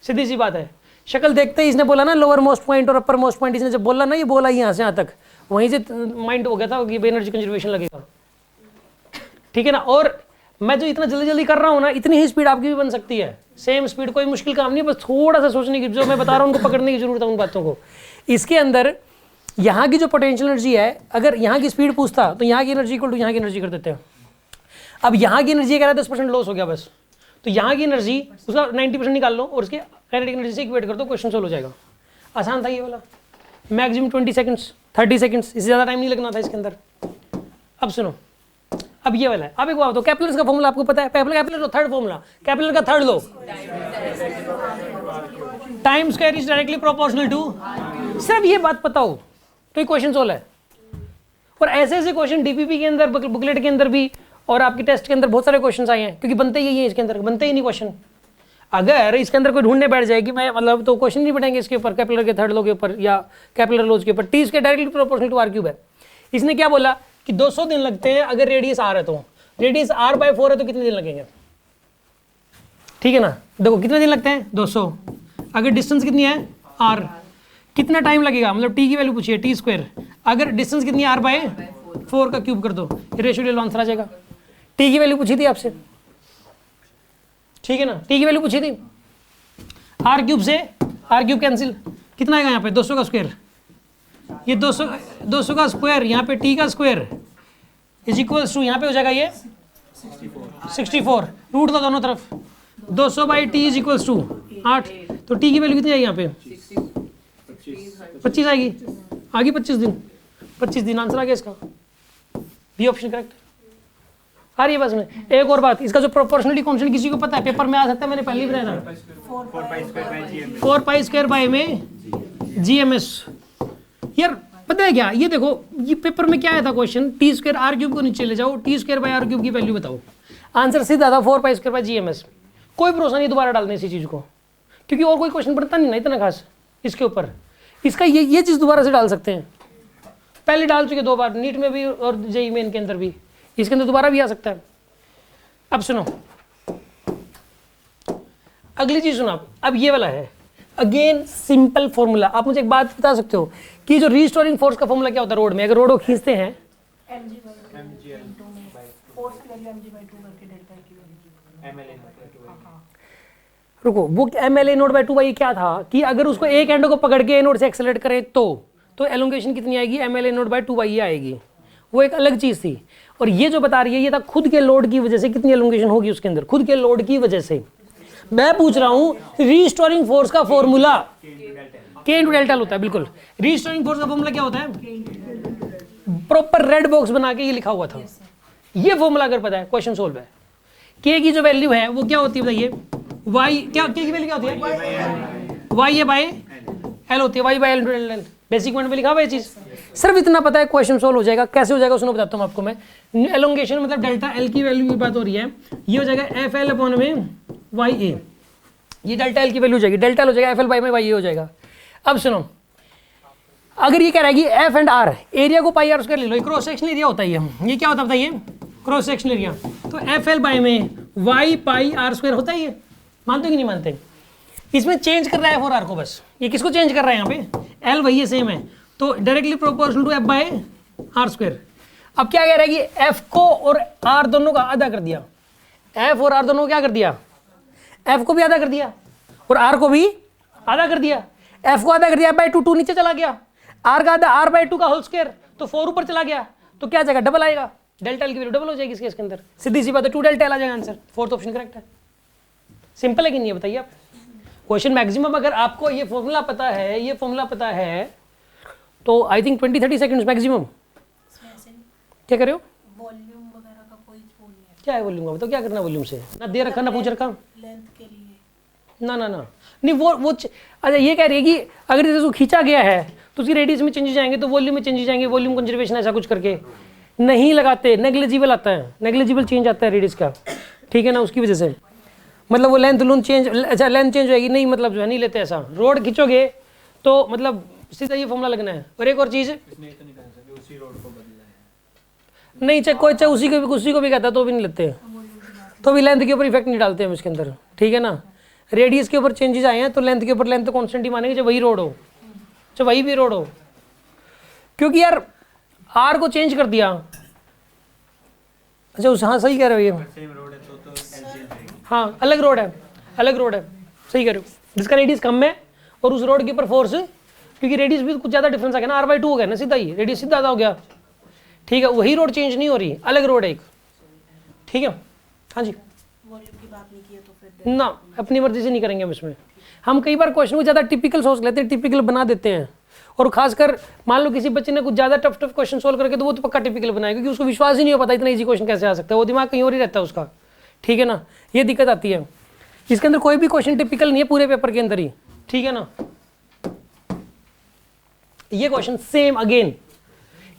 सीधी सी बात है। शक्ल देखते ही इसने बोला ना लोअर मोस्ट पॉइंट और अपर मोस्ट पॉइंट, इसने जब बोला ना, ये बोला यहाँ से यहाँ तक, वहीं से माइंड हो गया था कि एनर्जी कंजर्वेशन लगेगा, ठीक है ना। और मैं जो इतना जल्दी जल्दी कर रहा हूँ ना, इतनी ही स्पीड आपकी भी बन सकती है, सेम स्पीड, कोई मुश्किल काम नहीं, बस थोड़ा सा सोचने की, जो मैं बता रहा हूँ उनको पकड़ने की जरूरत है उन बातों को। इसके अंदर यहाँ की जो पोटेंशियल एनर्जी है, अगर यहाँ की स्पीड पूछता तो यहाँ की एनर्जी इक्वल टू यहाँ की एनर्जी कर देते हैं। अब यहाँ की एनर्जी कह रहा है 10% लॉस हो गया बस, तो यहाँ की एनर्जी उसका 90% निकाल लो और उसके काइनेटिक एनर्जी से इक्वेट कर दो, क्वेश्चन सोल्व हो जाएगा। आसान था ये वाला, मैक्सिमम 20 सेकंड्स 30 सेकंड्स, इससे ज़्यादा टाइम नहीं लगना था इसके अंदर। अब सुनो, अब ये वाला है, अब एक बात, तो कैपिलर्स का फॉर्मूला आपको पता है, कैपिलर थर्ड फॉर्मूला, कैपिलर का third law, time square is directly proportional to, सिर्फ ये बात पता हो तो ये क्वेश्चन सोल्व है। और ऐसे ऐसे क्वेश्चन डीपीपी के अंदर, बुकलेट के अंदर भी, और आपके टेस्ट के अंदर बहुत सारे क्वेश्चन आए हैं, क्योंकि बनते ही है इसके अंदर, बनते ही नहीं क्वेश्चन। अगर इसके अंदर कोई ढूंढने बैठ जाए कि मैं मतलब, तो क्वेश्चन नहीं बैठेंगे इसके ऊपर, कैपिलर के थर्ड लो के ऊपर या कैपिलर लॉज के ऊपर। टी इसके directly proportional to r cube है। इसने क्या बोला कि 200 दिन लगते हैं अगर रेडियस आर है, तो रेडियस r/4 है तो कितने दिन लगेंगे, ठीक है ना। देखो कितने दिन लगते हैं 200, अगर डिस्टेंस कितनी है r, कितना टाइम लगेगा, मतलब t की वैल्यू पूछिए, t स्क्वायर, अगर डिस्टेंस कितनी है r/4 का क्यूब कर दो, रेशियो ले लो, आंसर आ जाएगा। t की वैल्यू पूछी थी आपसे, ठीक है ना, t की वैल्यू पूछी थी, r क्यूब से r क्यूब कैंसिल, कितना आएगा यहाँ पे 200 का स्क्वायर, ये 200 का स्क्वायर, यहाँ पे t का स्क्वायर इज इक्वल्स टू, यहाँ पे हो जाएगा ये 64, रूट दो दोनों तरफ, 200/t इज इक्वल्स टू 8, तो t की वैल्यू कितनी आएगी यहाँ पे 25 आएगी, आगे 25 दिन आंसर आ गया इसका, बी ऑप्शन करेक्ट। आ रही है बस में। एक और बात, इसका जो प्रोपोर्शनलिटी कांस्टेंट किसी को पता है, पेपर में आ सकता है, मैंने पहले ही बताया था, 4π² में GMS। यार पता है क्या, ये देखो, ये पेपर में क्या आया था क्वेश्चन, t² r³ को नीचे ले जाओ, t²/r³ की वैल्यू बताओ, आंसर सीधा था 4π² GMS। कोई भरोसा नहीं दोबारा डालने इसी चीज को, क्योंकि और कोई क्वेश्चन बनता नहीं ना इतना खास इसके ऊपर। इसका ये चीज दोबारा से डाल सकते हैं, पहले डाल चुके 2 बार, नीट में भी और जेईई मेन के अंदर भी, इसके अंदर दोबारा भी आ सकता है। अब सुनो, अगली चीज सुनो, अब ये वाला है अगेन सिंपल फॉर्मूला। आप मुझे एक बात बता सकते हो कि जो रीस्टोरिंग फोर्स का फॉर्मूला क्या होता है रोड में, अगर रोड को खींचते हैं, रुको, वो mLA0/2 क्या था कि अगर उसको एक एंड को पकड़ के नोड से एक्सेलरेट करें तो एलोंगेशन कितनी आएगी, mLA0/2 आएगी, वो एक अलग चीज थी। और ये जो बता रही है, ये था खुद के लोड की वजह से कितनी एलोंगेशन होगी उसके अंदर, खुद के लोड की वजह से। मैं पूछ रहा हूं रीस्टोरिंग फोर्स का फॉर्मूला K×Δ होता है, बिल्कुल। रीस्टोरिंग फोर्स का फॉर्मूला क्या होता है, प्रॉपर रेड बॉक्स बना के ये लिखा हुआ था। ये फॉर्मूला अगर पता है, क्वेश्चन सोल्व है। K की जो वैल्यू है वो क्या होती है बताइए, y क्या, K की वैल्यू क्या होती है, y/L होती है, y/L। बेसिक वन में लिखा हुआ है चीज, सिर्फ इतना पता है, क्वेश्चन सोल्व हो जाएगा। कैसे हो जाएगा सुनो बताता हूँ आपको मैं। एलोंगेशन मतलब डेल्टा एल की वैल्यू की बात हो रही है, ये हो जाएगा FL/YA, ये डेल्टा एल की वैल्यू हो जाएगी, डेल्टा एल हो जाएगा FL/YA हो जाएगा। अब सुनो, अगर ये कह रहा है कि F एंड R, एरिया को πr² ले लो, क्रॉस सेक्शन एरिया होता है ये क्या होता है बताइए, क्रॉस सेक्शन एरिया, तो FL/y πr² होता है, ये मानते हो कि नहीं मानते। इसमें चेंज कर रहा है F और R को, बस ये किसको चेंज कर रहा है, यहाँ पे L वही है, सेम है, तो डायरेक्टली प्रोपोर्शनल टू F/r²। अब क्या कह रहा है कि F को और R दोनों का आधा कर दिया, F और R दोनों को क्या कर दिया, F को भी आधा कर दिया और R को भी आधा कर दिया। F को आधा कर दिया, F/2 नीचे चला गया, R का आधा R/2 का होल स्क्वायर, तो 4 ऊपर चला गया, तो क्या जाएगा, डबल आएगा, डेल्टा एल की वैल्यू डबल हो जाएगी इसके अंदर, सीधी सी बात है, 2 डेल्टा एल आ जाएगा आंसर। फोर्थ ऑप्शन करेक्ट है। सिंपल है कि नहीं है बताइए आप। क्वेश्चन मैक्सिमम अगर आपको ये फॉर्मूला पता है, ये फॉर्मूला पता है, तो आई थिंक 20-30 सेकंड्स मैक्सिमम। क्या कर रहे हो? वॉल्यूम वगैरह का कोई वो नहीं है। क्या है वॉल्यूम का? बताओ क्या करना वॉल्यूम से? ना दे रखा ना पूछ रखा। लेंथ के लिए ना ना ना नहीं वो अच्छा ये कह रही है कि अगर जैसे उसको खींचा गया है तो उसकी रेडियस में चेंजेस आएंगे तो वॉल्यूम में चेंजेस आएंगे, वॉल्यूम कंजर्वेशन ऐसा कुछ करके नहीं लगाते, नेग्लिजिबल आता है, नेग्लिजिबल चेंज आता है रेडियस का, ठीक है ना, उसकी वजह से मतलब वो लेंथ लून चेंज, अच्छा लेंथ चेंज होएगी नहीं, मतलब जो है नहीं लेते ऐसा। रोड खींचोगे तो मतलब सीधा ये फॉर्मूला लगना है। और एक और चीज़ नहीं, चाहे कोई चाहे उसी को भी कहता है तो भी नहीं लेते, तो भी लेंथ के ऊपर इफेक्ट नहीं डालते हम इसके अंदर, ठीक है ना। रेडियस के ऊपर चेंजेस आए हैं तो लेंथ के ऊपर लेंथ तो कॉन्स्टेंट ही मानेंगे, चाहे वही रोड हो, चाहे वही भी रोड हो, क्योंकि यार आर को चेंज कर दिया। अच्छा उस हाँ सही कह रहे हो ये, हाँ अलग रोड है, अलग रोड है, सही कह रहे हो, जिसका रेडियस कम है और उस रोड के ऊपर फोर्स, क्योंकि रेडियस भी कुछ ज़्यादा डिफरेंस आ गया ना, R/2 हो गया ना सीधा ही, रेडियस सीधा हो गया, ठीक है, वही रोड चेंज नहीं हो रही, अलग रोड है एक, ठीक है। हाँ जी वॉल्यूम की बात नहीं की है तो फिर ना, अपनी मर्जी से नहीं करेंगे हम इसमें। हम कई बार क्वेश्चन को ज़्यादा टिपिकल सोच लेते हैं, टिपिकल बना देते हैं, और खासकर मान लो किसी बच्चे ने कुछ ज़्यादा टफ क्वेश्चन सोल्व करके तो वो तो पक्का टिपिकल बनाएगा, क्योंकि उसको विश्वास ही नहीं हो पाता इतना इजी क्वेश्चन कैसे आ सकता है, वो दिमाग कहीं और ही रहता है उसका, ठीक है ना, ये दिक्कत आती है। इसके अंदर कोई भी क्वेश्चन टिपिकल नहीं है पूरे पेपर के अंदर ही, ठीक है ना। ये क्वेश्चन सेम अगेन,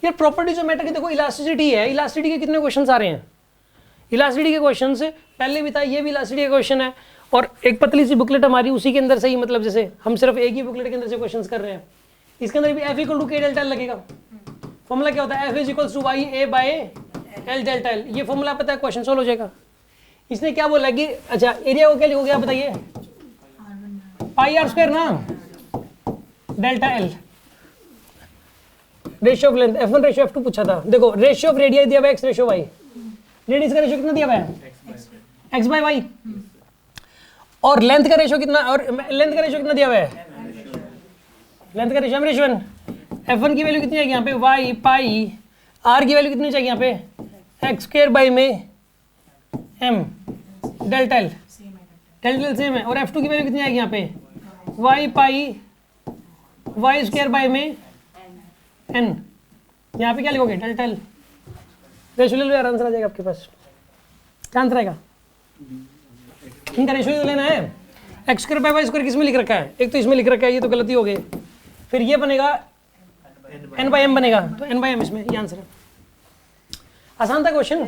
यार प्रॉपर्टीज ऑफ मैटर की देखो, इलास्टिसिटी है, इलास्टिसिटी के कितने क्वेश्चन आ रहे हैं, इलास्टिसिटी के क्वेश्चन से पहले भी था, ये भी इलास्टिसिटी का क्वेश्चन है, और एक पतली सी बुकलेट हमारी उसी के अंदर से ही, मतलब जैसे हम सिर्फ एक ही बुकलेट के अंदर से क्वेश्चंस कर रहे हैं, इसके अंदर भी F = K डेल्टा L लगेगा। फॉर्मूला क्या होता है? F = YA/L डेल्टा L, ये फॉर्मूला पता है, क्वेश्चन सोल्व हो जाएगा। इसने क्या बोला कि अच्छा एरिया को क्या लिखोगे आप बताइए, πr² ना delta L, ratio of length F1 ratio F2 पूछा था, देखो रेशियो ऑफ रेडियस दिया हुआ है X रेशियो Y, रेडियस का रेशियो कितना दिया हुआ है X/Y, और लेंथ का रेशियो कितना, और लेंथ का रेशियो कितना दिया हुआ है, लेंथ का रेशियो M/1, F1 की वैल्यू कितनी आएगी यहाँ पे Y पाई, R की वैल्यू कितनी चाहिए यहाँ पे X² में M delta L, delta L same है, और F2 की वैल्यू कितनी आएगी यहाँ पे Y पाई Y² में N, यहाँ पे क्या लिखोगे डेल्टा L, रेशियो ले लो यार, आंसर आ जाएगा आपके पास। क्या आंसर आएगा? इनका रेशियो लेना है, X²/Y² किस में लिख रखा है, एक तो इसमें लिख रखा है, ये तो गलती हो गई, फिर ये बनेगा N/M बनेगा, तो N/M इसमें, ये आंसर है। आसान था क्वेश्चन,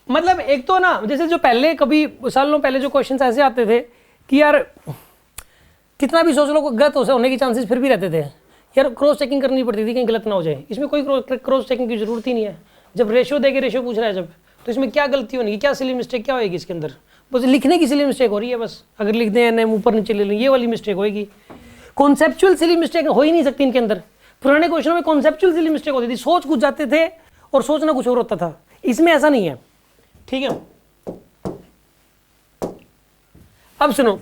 मतलब एक तो ना जैसे जो पहले कभी सालों पहले जो क्वेश्चंस ऐसे आते थे कि यार कितना भी सोच लो गलत होने के चांसेस फिर भी रहते थे, यार क्रॉस चेकिंग करनी पड़ती थी कहीं गलत ना हो जाए। इसमें कोई क्रॉस चेकिंग की जरूरत ही नहीं है, जब रेशियो दे के रेशियो पूछ रहा है जब, तो इसमें क्या गलती होगी, क्या सिली मिस्टेक क्या होगी इसके अंदर, बस लिखने की सिली मिस्टेक हो रही है, बस अगर लिख दें एन ऊपर नीचे ले लें ये वाली मिस्टेक होगी, कॉन्सेप्चुअल सिली मिस्टेक हो ही नहीं सकती इनके अंदर। पुराने क्वेश्चनों में कॉन्सेप्चुअल सिली मिस्टेक होती थी, सोच कुछ जाते थे और सोचना कुछ और होता था, इसमें ऐसा नहीं है, ठीक है। अब सुनो,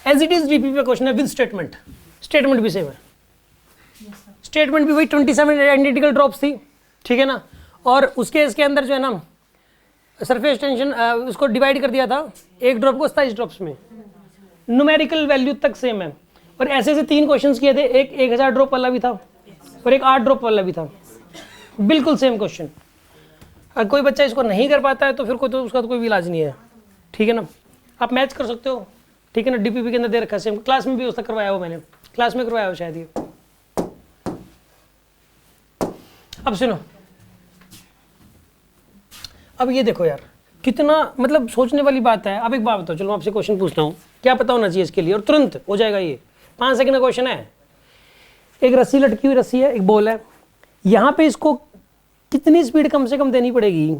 एज इट इज डीपी पे क्वेश्चन है विद स्टेटमेंट, स्टेटमेंट भी सेम है, स्टेटमेंट भी वही 27 आइडेंटिकल ड्रॉप्स थी, ठीक है ना, और उसके इसके अंदर जो है ना सरफेस टेंशन उसको डिवाइड कर दिया था एक ड्रॉप को 27 ड्रॉप्स में, न्यूमेरिकल वैल्यू तक सेम है, और ऐसे ऐसे 3 क्वेश्चंस किए थे, एक 1000 ड्रॉप वाला भी था और एक 8 ड्रॉप वाला भी था, बिल्कुल सेम क्वेश्चन। अगर कोई बच्चा इसको नहीं कर पाता है तो फिर कोई तो उसका तो कोई भी इलाज नहीं है, ठीक है ना, आप मैच कर सकते हो, ठीक है ना, डीपीपी के अंदर दे रखा है सेम, क्लास में भी उसका करवाया हो, मैंने क्लास में करवाया हो शायद ये। अब सुनो, अब ये देखो यार कितना मतलब सोचने वाली बात है। अब एक बात बताओ, चलो आपसे क्वेश्चन पूछता हूँ, क्या पता होना चाहिए इसके लिए, और तुरंत हो जाएगा ये, 5 सेकंड का क्वेश्चन है। एक रस्सी लटकी हुई रस्सी है, एक बॉल है, यहाँ पे इसको कितनी स्पीड कम से कम देनी पड़ेगी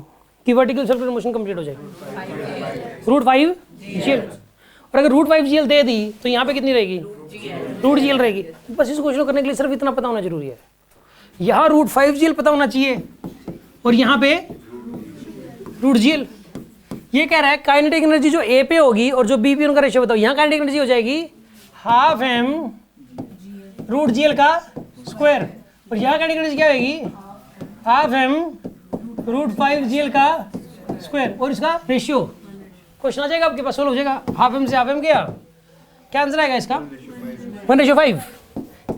कि वर्टिकल सर्कुलर मोशन कंप्लीट हो जाएगी? √5 GL, और अगर √5 GL दे दी तो यहाँ पे कितनी रहेगी? √GL रहेगी। बस इस क्वेश्चन को करने के लिए सिर्फ इतना पता होना जरूरी है, यहाँ √5 GL पता होना चाहिए और यहाँ पे √GL। ये कह रहा है काइनेटिक एनर्जी जो A पे होगी और जो B पे उनका रेशियो बताओ, यहाँ काइनेटिक एनर्जी हो जाएगी ½ m √GL का स्क्वायर, और यहाँ काइनेटिक एनर्जी क्या होगी? ½ m √5 GL का स्क्वायर, और इसका रेशियो क्वेश्चन आ जाएगा आपके पास, सोल्व हो जाएगा। हाफ एम से हाफ एम क्या आंसर आएगा इसका 1:5।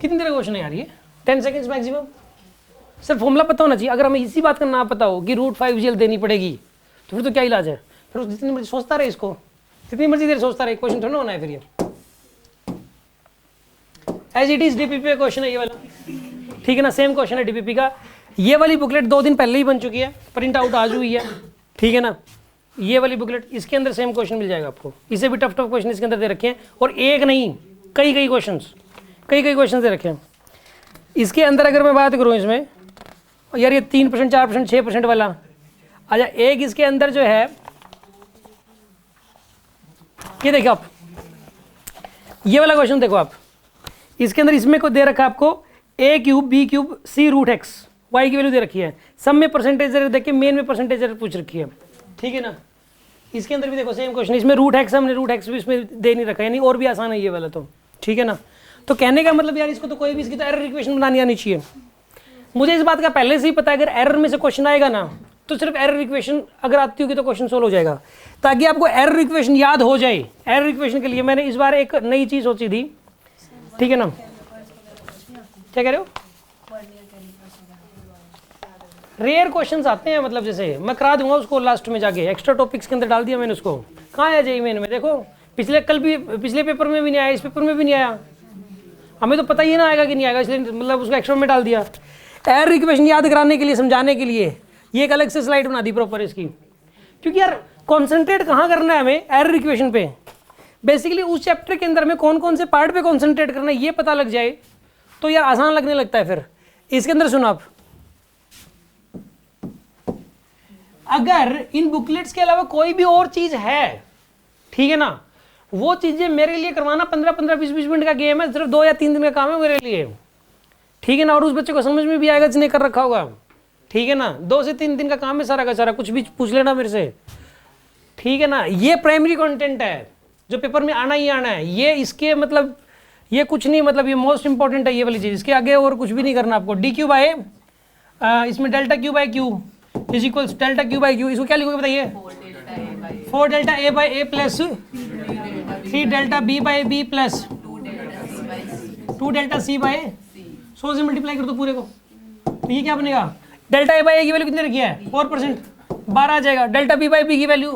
कितनी देर का क्वेश्चन है यार ये, 10 सेकंड्स मैक्सिमम। सर फॉर्मूला पता होना चाहिए। अगर हमें इसी बात का ना पता हो कि √5 देनी पड़ेगी तो फिर तो क्या इलाज है, फिर जितनी मर्जी सोचता रहे इसको, जितनी मर्जी देर सोचता रहे, क्वेश्चन थोड़ा होना है फिर ये। एज इट इज डीपीपी का क्वेश्चन है ये वाला, ठीक है ना, सेम क्वेश्चन है डीपीपी का। ये वाली बुकलेट 2 दिन पहले ही बन चुकी है, प्रिंट आउट आज हुई है, ठीक है ना। ये वाली बुकलेट, इसके अंदर सेम क्वेश्चन मिल जाएगा आपको, इससे भी टफ क्वेश्चन इसके अंदर दे रखे हैं, और एक नहीं कई क्वेश्चन दे रखे हैं इसके अंदर। अगर मैं बात करूँ इसमें यार, ये 3%, 4%, 6% वाला, अच्छा एक इसके अंदर जो है ये देखो आप, ये वाला क्वेश्चन देखो आप, इसके अंदर इसमें को दे रखा है आपको a³ b³ c√x, y की वैल्यू दे रखी है, सब में परसेंटेज एरर देख के मेन में परसेंटेज एरर पूछ रखी है, ठीक है ना। इसके अंदर भी देखो सेम क्वेश्चन, इसमें √x हमने √x भी इसमें दे नहीं रखा है, यानी और भी आसान है ये वाला तो, ठीक है ना। तो कहने का मतलब यार इसको तो कोई भी इसकी तो एरर इक्वेशन बनानी आनी चाहिए। मुझे इस बात का पहले से ही पता है, अगर एरर में से क्वेश्चन आएगा ना तो सिर्फ एरर इक्वेशन अगर आती होगी तो क्वेश्चन सोल्व हो जाएगा, ताकि आपको एरर इक्वेशन याद हो जाए। एरर इक्वेशन के लिए मैंने इस बार एक नई चीज़ सोची थी, ठीक है ना। क्या कह रहे हो? रेयर क्वेश्चंस आते हैं, मतलब जैसे मैं करा दूंगा उसको लास्ट में जाके, एक्स्ट्रा टॉपिक्स के अंदर डाल दिया मैंने उसको। कहाँ है जेईई मेन में? देखो पिछले पेपर में भी नहीं आया, इस पेपर में भी नहीं आया, हमें तो पता ही ना आएगा कि नहीं आएगा, इसलिए मतलब उसको एक्स्ट्रा में डाल दिया। एरर इक्वेशन याद कराने के लिए, समझाने के लिए ये एक अलग से स्लाइड बना दी प्रॉपर इसकी, क्योंकि यार कॉन्सेंट्रेट कहाँ करना है हमें? एरर इक्वेशन पे। बेसिकली उस चैप्टर के अंदर में कौन कौन से पार्ट पे कॉन्सेंट्रेट करना है ये पता लग जाए तो यार आसान लगने लगता है। फिर इसके अंदर सुनो आप, अगर इन बुकलेट्स के अलावा कोई भी और चीज है, ठीक है ना, वो चीजें मेरे लिए करवाना 15-15, 20-20 मिनट का गेम है, सिर्फ 2 या 3 दिन का काम है मेरे लिए, ठीक है ना। और उस बच्चे को समझ में भी आएगा जिसने कर रखा होगा, ठीक है ना। 2 से 3 दिन का काम है सारा का सारा, कुछ भी पूछ लेना मेरे से, ठीक है ना। ये प्राइमरी कंटेंट है जो पेपर में आना ही आना है, ये इसके मतलब ये कुछ नहीं, मतलब ये मोस्ट इंपॉर्टेंट है ये वाली चीज, इसके आगे और कुछ भी नहीं करना आपको। d3 इसमें ∆q/q इज इक्वल्स ∆q/q, इसको क्या लिखोगे बताइए? 4ΔA/A plus 3ΔB/B plus 2ΔC/A, 100 से मल्टीप्लाई कर दो पूरे को, तो ये क्या बनेगा? ∆A/A की वैल्यू कितनी रखी है? 4%, 12 आ जाएगा। ∆B/B की वैल्यू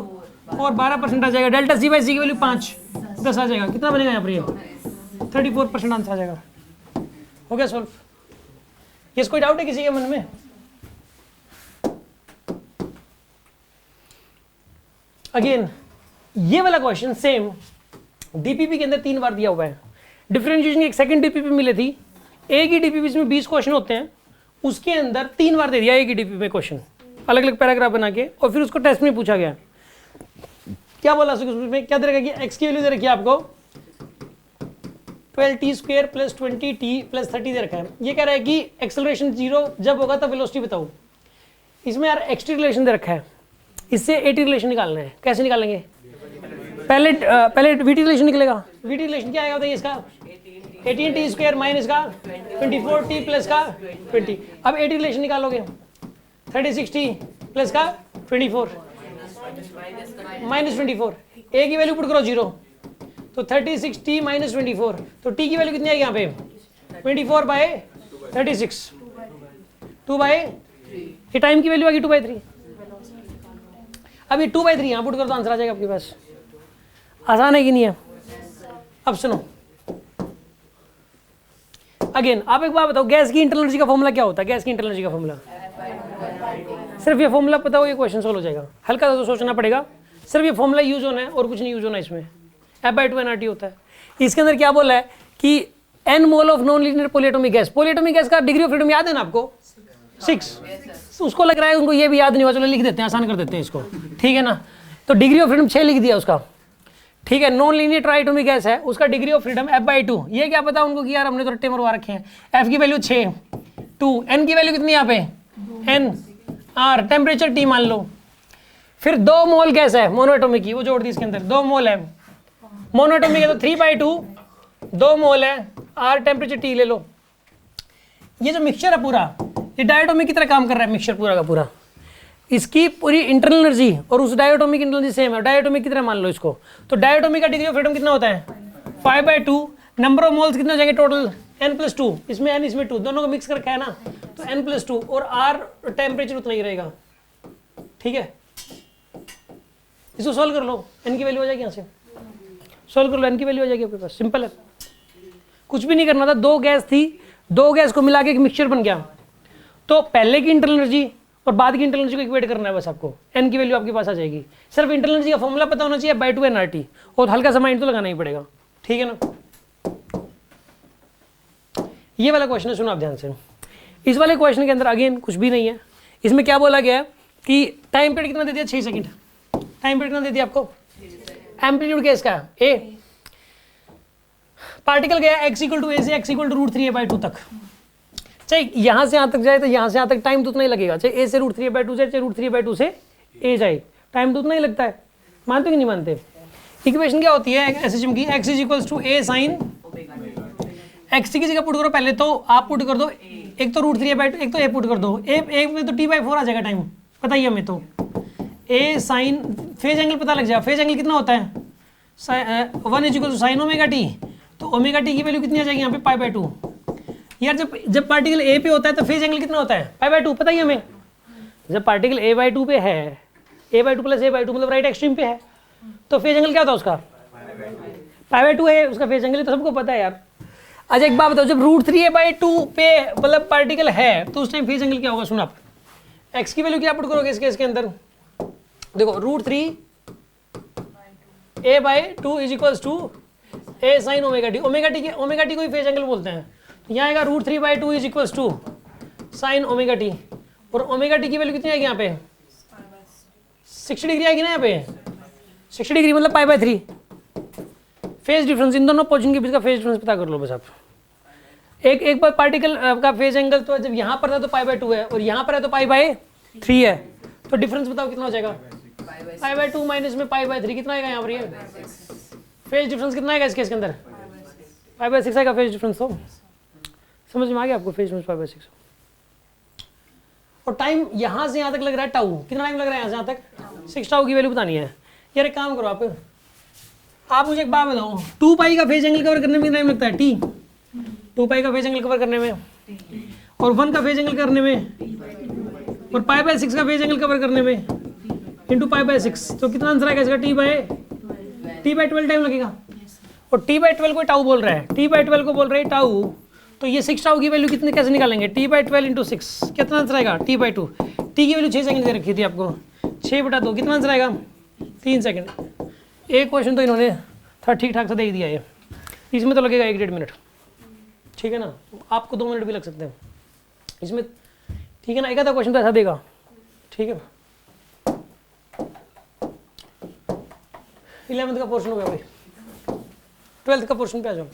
और 12% आ जाएगा। ∆C/C की वैल्यू 5, 10 आ जाएगा। कितना बनेगा यहाँ पर? ये 34% आंसर आ जाएगा। हो गया सॉल्व। ये कोई डाउट है किसी के मन में? अगेन ये वाला क्वेश्चन सेम डीपीपी के अंदर 3 बार दिया हुआ है। डिफरेंशिएशन की एक सेकंड डीपीपी मिली थी, एक ही डीपीपी में 20 क्वेश्चन होते हैं, उसके अंदर 3 बार दे दिया एक ही डीपीपी में क्वेश्चन, अलग अलग पैराग्राफ बना के, और फिर उसको टेस्ट में पूछा गया। क्या बोला उसमें? क्या दे रखा है? एक्स की वैल्यू दे रखी है आपको 12t² + 20t + 30 दे रखा है। ये कह रहा है कि एक्सेलरेशन 0 जब होगा तब वेलोसिटी बताओ। इसमें यार एक्स रिलेशन दे रखा है, इससे एटी रिलेशन निकालना है। कैसे निकालेंगे? पहले वीटी रिलेशन निकलेगा। वीटी रिलेशन क्या आएगा बताइए इसका? 18t² माइनस का 24t प्लस का 20। अब एटी रिलेशन निकालोगे 36t प्लस का 24 माइनस 24, ए की वैल्यू पुट करो 0, तो 36t माइनस 24, तो t की वैल्यू कितनी आएगी यहाँ पे? 24/36, 2/3। ये टाइम की वैल्यू आ गई 2/3। अब ये 2/3 यहाँ पुट कर तो आंसर आ जाएगा आपके पास। आसान है कि नहीं है? अब सुनो अगेन, आप एक बात बताओ, गैस की इंटरनल एनर्जी का फॉर्मूला क्या होता है? गैस की इंटरनल एनर्जी का फॉर्मूला सिर्फ ये फॉर्मूला पता हो, ये क्वेश्चन सोल्व हो जाएगा। हल्का सा तो सोचना पड़ेगा, सिर्फ ये फॉर्मूला यूज होना है और कुछ नहीं यूज होना। इसमें F/2 nRT होता है। इसके अंदर क्या बोला है कि n mole of non linear polyatomic gas. Polyatomic gas का डिग्री ऑफ फ्रीडम याद है ना आपको? 6। उसको लग रहा है उनको ये भी याद नहीं हुआ, चलो लिख देते हैं, आसान कर देते हैं इसको, ठीक है ना। तो डिग्री ऑफ फ्रीडम 6 लिख दिया उसका, ठीक है। नॉन लीनियर ट्राइएटॉमिक गैस है, उसका डिग्री ऑफ फ्रीडम F/2। ये क्या पता उनको कि यार हमने तो रट्टे मरवा रखे हैं। F की वैल्यू 6, 2, n की वैल्यू कितनी यहाँ पे? n, r, टेम्परेचर T मान लो। फिर 2 मोल गैस है मोनोएटॉमिक की, वो जोड़ दी इसके अंदर, 2 मोल है मोनोएटॉमिक है, तो 3/2, 2 मोल है, r टेम्परेचर T ले लो। ये जो मिक्सचर है पूरा, ये डायटोमिक की तरह काम कर रहा है मिक्सचर पूरा का पूरा। इसकी पूरी इंटरनल एनर्जी और उस डायटोमिक इंटरनल एनर्जी सेम है, डायटोमिक की तरह मान लो इसको, तो डायटोमिक का डिग्री ऑफ फ्रीडम कितना होता है 5/2, नंबर ऑफ मोल्स कितने हो जाएंगे टोटल n+2, इसमें n इसमें 2, दोनों को मिक्स करके है ना, तो n+2 और r टेम्परेचर उतना ही रहेगा, ठीक है। इसको सॉल्व कर लो, n की वैल्यू हो जाएगी, यहाँ से सॉल्व कर लो, n की वैल्यू हो जाएगी आपके पास, सिंपल है, कुछ भी नहीं करना था। दो गैस थी, दो गैस को मिला के एक मिक्सचर बन गया, तो पहले की इंटरनल एनर्जी और बाद की इंटरनल एनर्जी को इक्वेट करना है बस आपको, n की वैल्यू आपके पास आ जाएगी। सिर्फ इंटरनल एनर्जी का फॉर्मूला पता होना चाहिए /2 nRT, और हल्का सा माइंड तो लगाना ही पड़ेगा, ठीक है ना। ये वाला क्वेश्चन है, सुनो आप ध्यान से। इस वाले क्वेश्चन के अंदर अगेन कुछ भी नहीं है, इसमें क्या बोला गया है कि टाइम पीरियड कितना दे दिया 6 सेकंड, टाइम पीरियड कितना दे दिया आपको, एम्पलीट्यूड क्या इसका a, पार्टिकल गया x = a से x = √3a/2 तक, चाहे यहाँ से यहाँ तक जाए तो यहाँ से यहाँ तक टाइम तो उतना ही लगेगा, चाहे a से √3a/2 जाए, चाहे √3a/2 से a जाए, टाइम तो उतना ही लगता है, मानते कि नहीं मानते। इक्वेशन क्या होती है एसएचएम की, x = a sin x की जगह पुट करो, पहले तो आप पुट कर दो, एक तो √3a/2, एक तो a पुट कर दो, एक में तो t/4 आ जाएगा टाइम, पता ही हमें, तो a sin, फेज एंगल पता लग जाएगा, फेज एंगल कितना होता है 1 = sin ωt, तो ωt की वैल्यू कितनी आ जाएगी यहाँ पे π/2। यार जब पार्टिकल a पे होता है तो फेज एंगल कितना होता है π/2, पता ही हमें, जब पार्टिकल a/2 पे है, a/2 + a/2 मतलब राइट एक्सट्रीम पे है, तो फेज एंगल क्या होता है उसका π/2 है उसका फेज एंगल, तो सबको पता है यार। अच्छा एक बात बताओ, जब √3a/2 पे मतलब पार्टिकल है तो उस टाइम फेज एंगल क्या होगा, सुनो आप, x की वैल्यू क्या पुट करोगे इस केस के अंदर, देखो √3a/2 = a sin ωt, ωt को ही फेज एंगल बोलते हैं, यहाँ आएगा √3/2 = sin ωt, और ωt की वैल्यू कितनी आएगी यहाँ पे 60 डिग्री आएगी ना, यहाँ पे 60 डिग्री मतलब π/3, फेज डिफरेंस, इन दोनों पोजीशन के बीच का फेज डिफरेंस पता कर लो बस आप। एक बार पार्टिकल का फेज एंगल तो जब यहाँ पर था तो π/2 है, और यहाँ पर है तो π/3 है, तो डिफरेंस बताओ कितना हो जाएगा, π/2 माइनस में π/3 कितना आएगा यहाँ पर, ये फेज डिफरेंस कितना आएगा इस केस के अंदर π/6 आएगा फेज डिफरेंस, तो समझ में आ गया आपको, फेज डिफरेंस π/6। और टाइम यहाँ से यहाँ तक लग रहा है टाउ, कितना टाइम लग रहा है यहाँ से यहाँ तक 6 टाउ की वैल्यू बतानी है। यार एक काम करो आप मुझे एक बात बताओ, 2π का फेज एंगल कवर करने में कितना टाइम लगता है, t 2π का फेज एंगल कवर करने में, और 1 का फेज एंगल करने में, और π/6 का फेज एंगल कवर करने में इंटू π/6, तो कितना आंसर आएगा इसका t/12 टाइम लगेगा। और t/12 को टाउ बोल रहा है, t/12 को बोल रहे हैं टाउ, तो ये 6 टाउ की वैल्यू कितने कैसे निकालेंगे, t/12 × 6 कितना आंसर आएगा, t/2, t की वैल्यू 6 सेकंड दे रखी थी आपको, 6/2 कितना आंसर आएगा 3 सेकंड। एक क्वेश्चन तो इन्होंने थोड़ा ठीक ठाक से दे ही दिया है, इसमें तो लगेगा 1-1.5 मिनट, ठीक है ना, आपको 2 मिनट भी लग सकते हैं इसमें, ठीक है ना, एक आधा क्वेश्चन तो ऐसा देगा, ठीक है। 11th का पोर्शन हो गया भाई, 12th का पोर्शन पे आ जाओ।